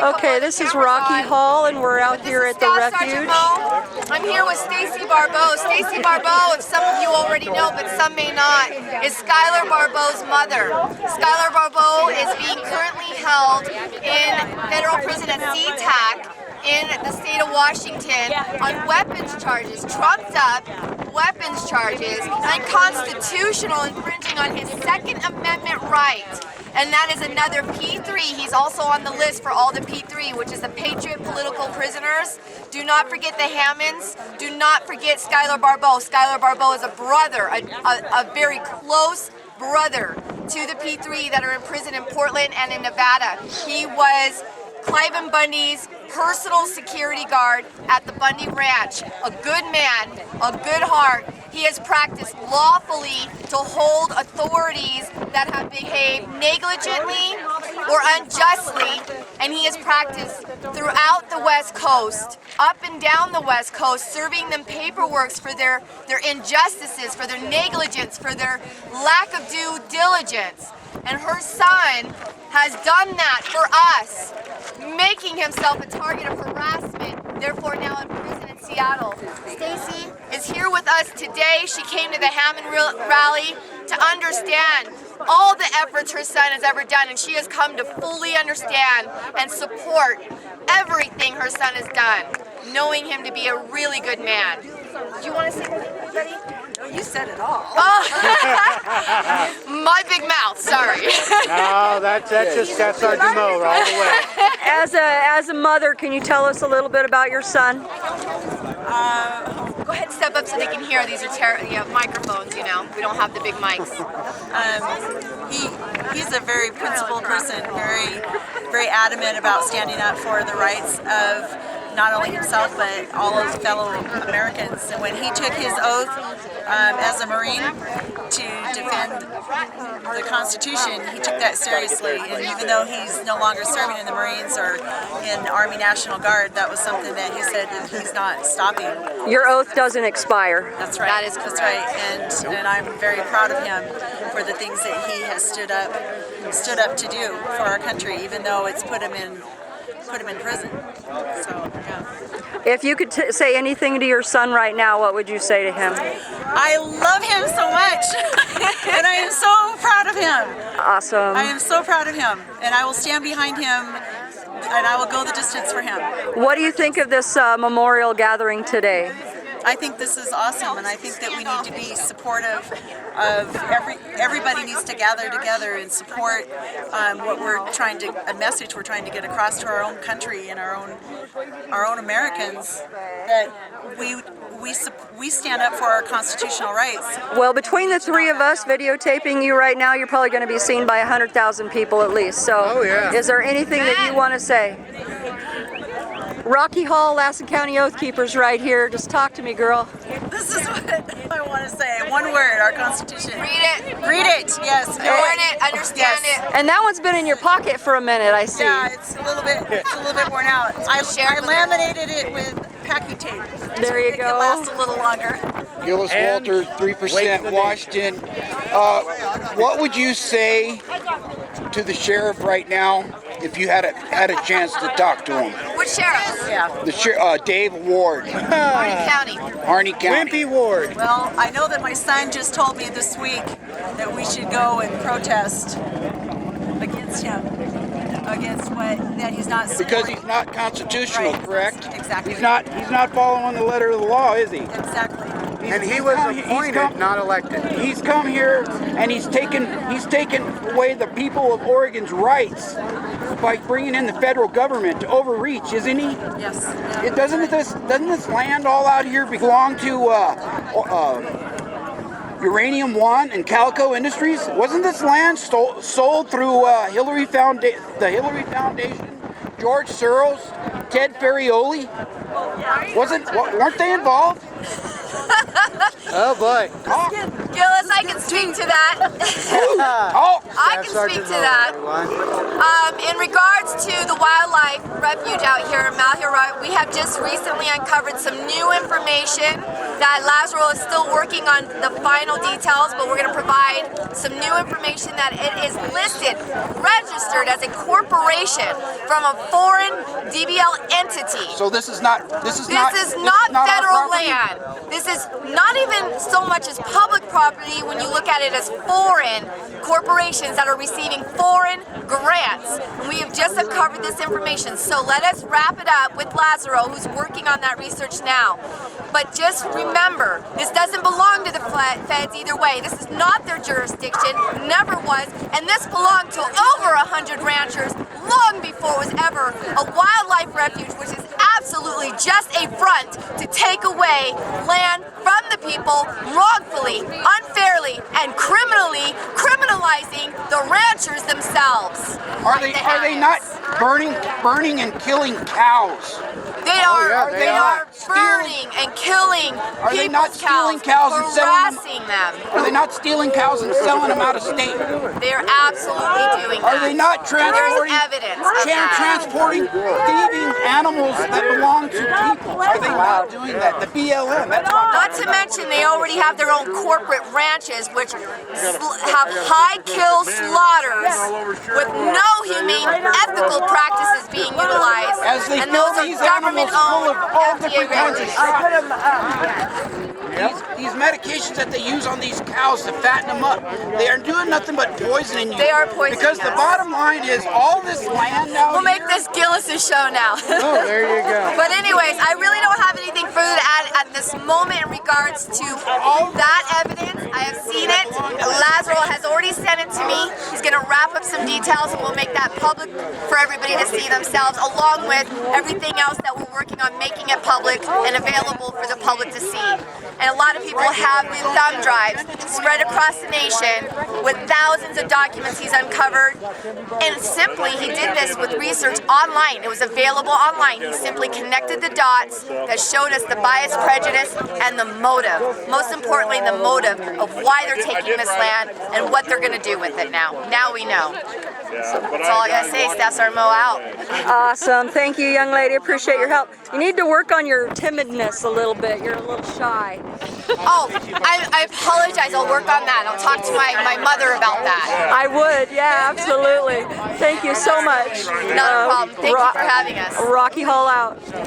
Okay, this is Rocky Hall, and we're out here at the refuge. I'm here with Stacy Barbeau. Stacy Barbeau, if some of you already know, but some may not, is Skylar Barbeau's mother. Skylar Barbeau is being currently held in federal prison at SeaTac in the state of Washington on weapons charges, trumped up weapons charges, unconstitutional, infringing on his Second Amendment right. And that is another P3. He's also on the list for all the P3, which is the Patriot Political Prisoners. Do not forget the Hammonds. Do not forget Skylar Barbeau. Skylar Barbeau is a brother, a very close brother to the P3 that are in prison in Portland and in Nevada. He was Cliven Bundy's personal security guard at the Bundy Ranch. A good man, a good heart. He has practiced lawfully to hold authorities that have behaved negligently or unjustly, and he has practiced throughout the West Coast, up and down the West Coast, serving them paperwork for their injustices, for their negligence, for their lack of due diligence. And her son has done that for us, making himself a target of harassment, therefore now in prison in Seattle. Stacy is here with us today. She came to the Hammond rally to understand all the efforts her son has ever done, and she has come to fully understand and support everything her son has done, knowing him to be a really good man. Do you want to say anything, Betty? No, you said it all. Oh, my big mouth, sorry. No, that's Sergeant Mo all the way. As a mother, can you tell us a little bit about your son? Go ahead and step up so they can hear. These are microphones, you know. We don't have the big mics. He's a very principled person, very adamant about standing up for the rights of not only himself but all of his fellow Americans. And when he took his oath as a Marine to defend the Constitution, he took that seriously. And even though he's no longer serving in the Marines or in Army National Guard, that was something that he said that he's not stopping. Your oath doesn't expire. That's right. That is correct. That's right. And I'm very proud of him for the things that he has stood up to do for our country, even though it's put him in prison. So, yeah. If you could say anything to your son right now, what would you say to him? I love him so much, and I am so proud of him. Awesome. I am so proud of him, and I will stand behind him, and I will go the distance for him. What do you think of this memorial gathering today? I think this is awesome, and I think that we need to be supportive of everybody needs to gather together and support a message we're trying to get across to our own country and our own Americans, that we stand up for our constitutional rights. Well, between the three of us videotaping you right now, you're probably going to be seen by 100,000 people at least. So, Is there anything that you want to say? Rocky Hall, Lassen County Oath Keepers right here. Just talk to me, girl. This is what I want to say. One word, our Constitution. Read it. Read it, yes. Learn it, understand it. And that one's been in your pocket for a minute, I see. Yeah, it's a little bit worn out. I laminated it with packing tape. There you It go. can last a little longer. Gillis Walter, 3% Washington. What would you say to the sheriff right now if you had a chance to talk to him? Which sheriff? Yeah. The Dave Ward, Harney County. Harney County. Wimpy Ward. Well, I know that my son just told me this week that we should go and protest against him, that he's not Because he's not constitutional, Right. correct? Exactly. He's not following the letter of the law, is he? Exactly. And he was appointed, not elected. He's come here and he's taken away the people of Oregon's rights by bringing in the federal government to overreach, isn't he? Yes. Doesn't this land all out here belong to Uranium One and Calico Industries? Wasn't this land sold through the Hillary Foundation, George Soros, Ted Ferrioli? Weren't they involved? Oh boy. Get Gillis, I can speak to that. Oh, I can speak to that. In regards to the wildlife refuge out here in Malheur, we have just recently uncovered some new information that Lazaro is still working on the final details, but we're going to provide some new information that it is listed, registered as a corporation from a foreign DBL entity. so this is not our federal property? land. This is not even so much as public property when you look at it as foreign corporations that are receiving foreign grants. And we have just uncovered this information. So let us wrap it up with Lazaro, who's working on that research now. But just remember, this doesn't belong to the feds either way. This is not their jurisdiction, never was, and this belonged to over 100 ranchers long before it was ever a wildlife refuge, which is absolutely just a front to take away land from the people wrongfully, unfairly, and criminalizing the ranchers themselves. Are they not burning and killing cows? They are, yeah, they are burning and killing Are they not people's stealing cows and selling them? harassing them. Are they not stealing cows and selling them out of state? They are absolutely doing that. Are they not transporting, There's evidence of that. transporting, thieving animals that belong to people? Are they not doing that? The BLM, that's not. Not to mention they already have their own corporate ranches which have high kill slaughters with no humane ethical practices being utilized. As they and fill those are these animals full of government-owned all FDA different kinds of regulations. These medications that they use on these cows to fatten them up, they are doing nothing but poisoning you. They are poisoning Because the us. bottom line is all this land now. We'll make this Gillis' show now. Oh, there you go. But anyways, I really don't have anything further to add at this moment in regards to that evidence. I have seen it. Lazaro has already sent it to me. He's going to wrap up some details and we'll make that public for everybody to see themselves, along with everything else that we're working on making it public and available for the public to see. And a lot of people have the thumb drives spread across the nation with thousands of documents he's uncovered. And simply, he did this with research online. It was available online. He simply connected the dots that showed us the bias, prejudice, and the motive. Most importantly, the motive of why they're taking this land and what they're going to do with it now. Now we know. That's all I got to say. Staff Sergeant Mo out. Awesome. Thank you, young lady. Appreciate your help. You need to work on your timidness a little bit. You're a little shy. Oh, I apologize. I'll work on that. I'll talk to my mother about that. I would. Yeah, absolutely. Thank you so much. Not a problem. Thank you for having us. Rocky Hall out.